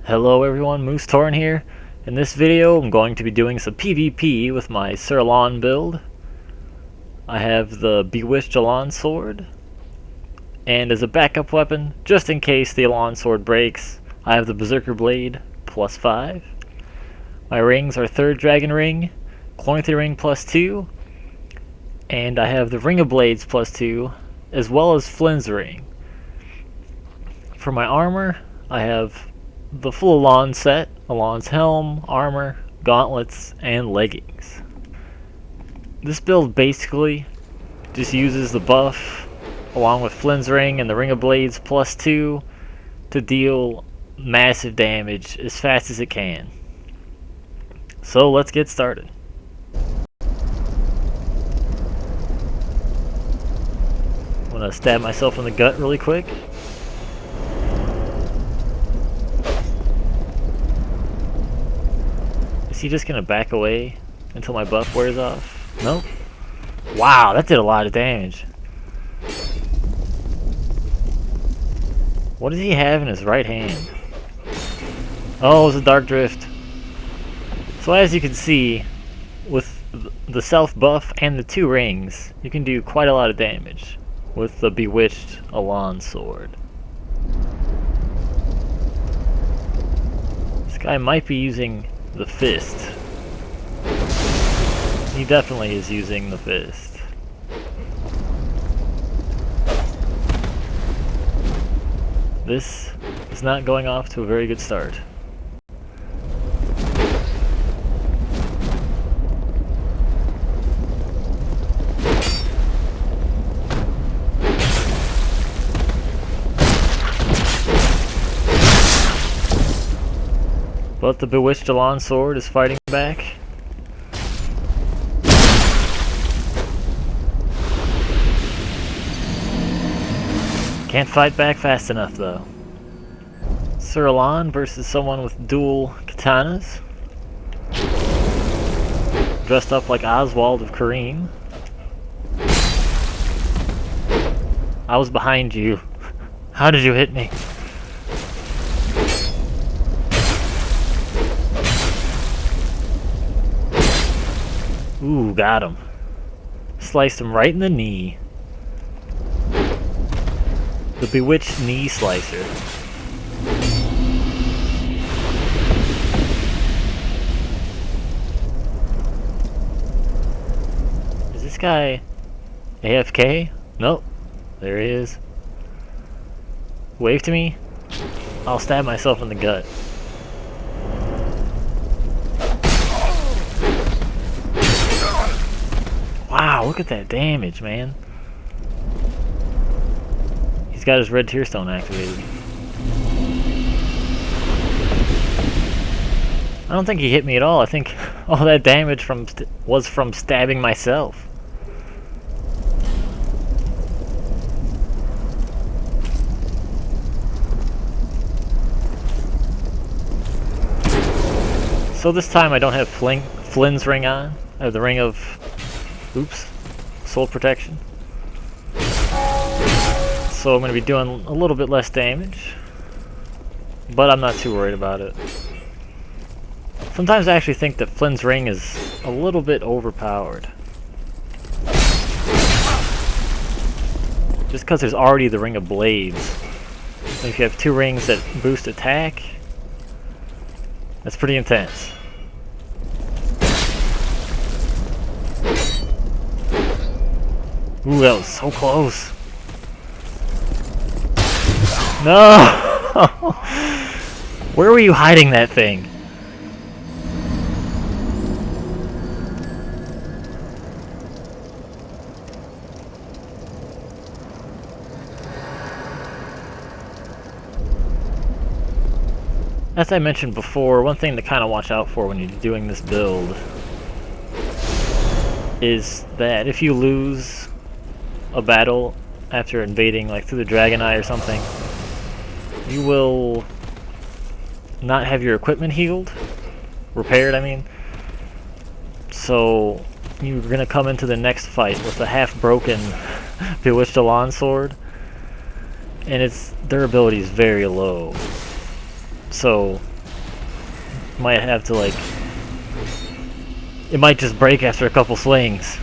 Hello everyone, Moose Torn here. In this video I'm going to be doing some PvP with my Sir Alonne build. I have the Bewitched Alonne sword, and as a backup weapon, just in case the Alonne sword breaks, I have the Berserker blade +5. My rings are 3rd dragon ring, Chloranthy ring +2, and I have the Ring of Blades +2, as well as Flynn's ring. For my armor, I have the full Alonne set, Alonne's helm, armor, gauntlets, and leggings. This build basically just uses the buff along with Flynn's ring and the Ring of Blades +2 to deal massive damage as fast as it can. So let's get started. I'm gonna stab myself in the gut really quick. Is he just gonna back away until my buff wears off? Nope. Wow, that did a lot of damage. What does he have in his right hand? Oh, it's a Dark Drift. So as you can see, with the self buff and the 2 rings, you can do quite a lot of damage with the Bewitched Alonne sword. This guy might be using the fist. He definitely is using the fist. This is not going off to a very good start. But the Bewitched Alonne sword is fighting back. Can't fight back fast enough though. Sir Alonne versus someone with dual katanas. Dressed up like Oswald of Kareem. I was behind you. How did you hit me? Ooh, got him. Sliced him right in the knee. The Bewitched Knee Slicer. Is this guy AFK? Nope. There he is. Wave to me. I'll stab myself in the gut. Wow, look at that damage, man. He's got his red tear stone activated. I don't think he hit me at all. I think all that damage was from stabbing myself. So this time I don't have Flynn's ring on. I have the ring of soul protection. So I'm going to be doing a little bit less damage, but I'm not too worried about it. Sometimes I actually think that Flynn's ring is a little bit overpowered. Just because there's already the Ring of Blades. And if you have 2 rings that boost attack, that's pretty intense. Ooh, that was so close. No! Where were you hiding that thing? As I mentioned before, one thing to kind of watch out for when you're doing this build is that if you lose a battle after invading, like through the Dragon Eye or something, you will not have your equipment healed, repaired I mean. So you're gonna come into the next fight with a half-broken Bewitched Alonne sword, and its durability is very low. So Might have to, like... It might just break after a couple swings.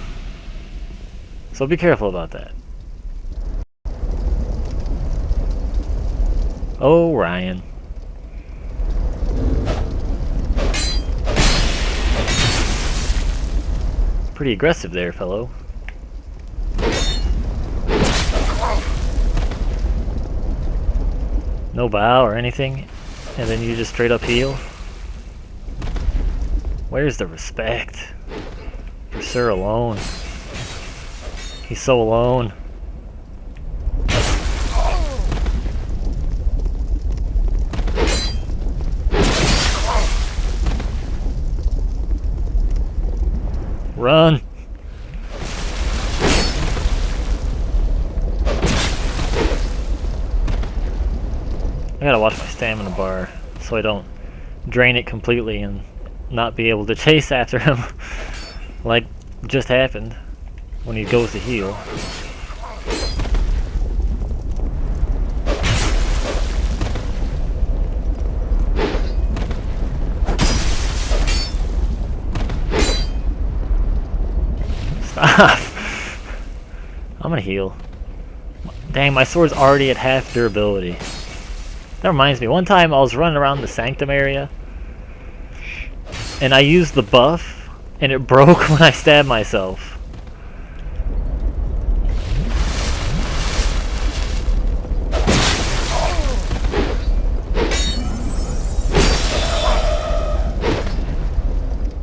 So be careful about that. Oh, Ryan. Pretty aggressive there, fellow. No bow or anything, and then you just straight up heal? Where's the respect for Sir Alonne? He's so alone. Run! I gotta watch my stamina bar so I don't drain it completely and not be able to chase after him like just happened when he goes to heal. Stop! I'm gonna heal. Dang, my sword's already at half durability. That reminds me, one time I was running around the Sanctum area and I used the buff and it broke when I stabbed myself.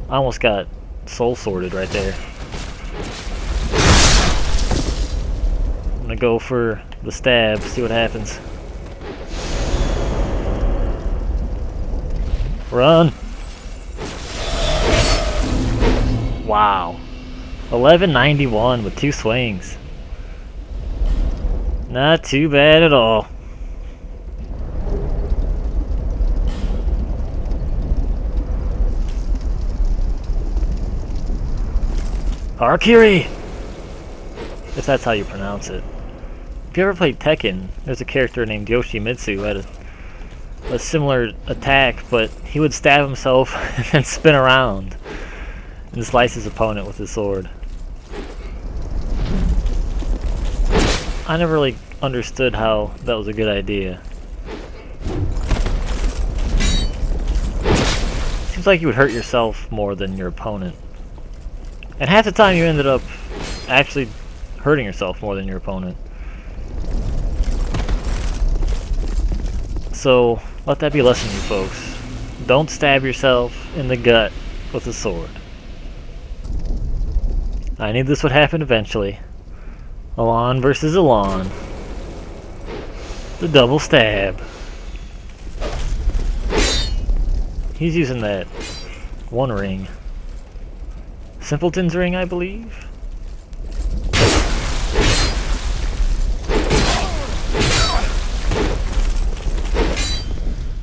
I almost got soul sorted right there. I'm gonna go for the stab, see what happens. Run! Wow. 1191 with 2 swings. Not too bad at all. Harakiri! If that's how you pronounce it. If you ever played Tekken, there's a character named Yoshimitsu who had a similar attack, but he would stab himself and then spin around and slice his opponent with his sword. I never really understood how that was a good idea. Seems like you would hurt yourself more than your opponent. And half the time you ended up actually hurting yourself more than your opponent. So, let that be a lesson to you folks. Don't stab yourself in the gut with a sword. I knew this would happen eventually. Alonne versus Alonne. The double stab. He's using that one ring. Simpleton's ring, I believe?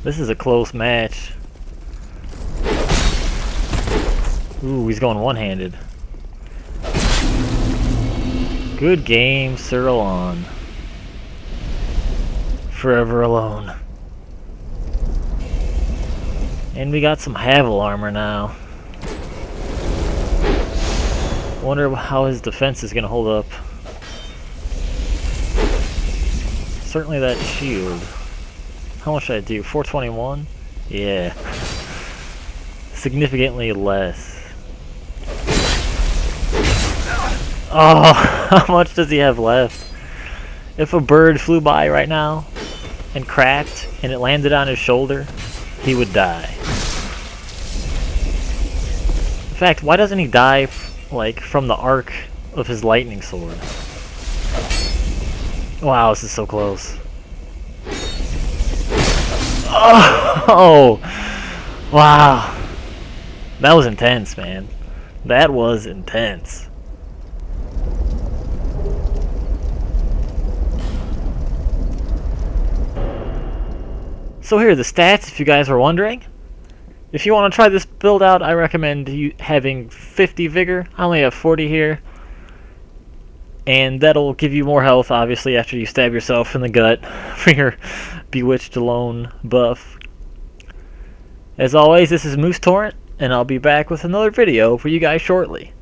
This is a close match. Ooh, he's going one-handed. Good game, Sir Alonne. Forever alone. And we got some Havel armor now. Wonder how his defense is gonna hold up. Certainly that shield. How much should I do? 421? Yeah. Significantly less. Oh, how much does he have left? If a bird flew by right now and cracked and it landed on his shoulder, he would die. In fact, why doesn't he die like from the arc of his lightning sword? Wow, this is so close. Oh, wow. That was intense, man. That was intense. So here are the stats, if you guys were wondering. If you want to try this build out, I recommend you having 50 vigor. I only have 40 here. And that'll give you more health, obviously, after you stab yourself in the gut for your Bewitched Alone buff. As always, this is Moose Torrent, and I'll be back with another video for you guys shortly.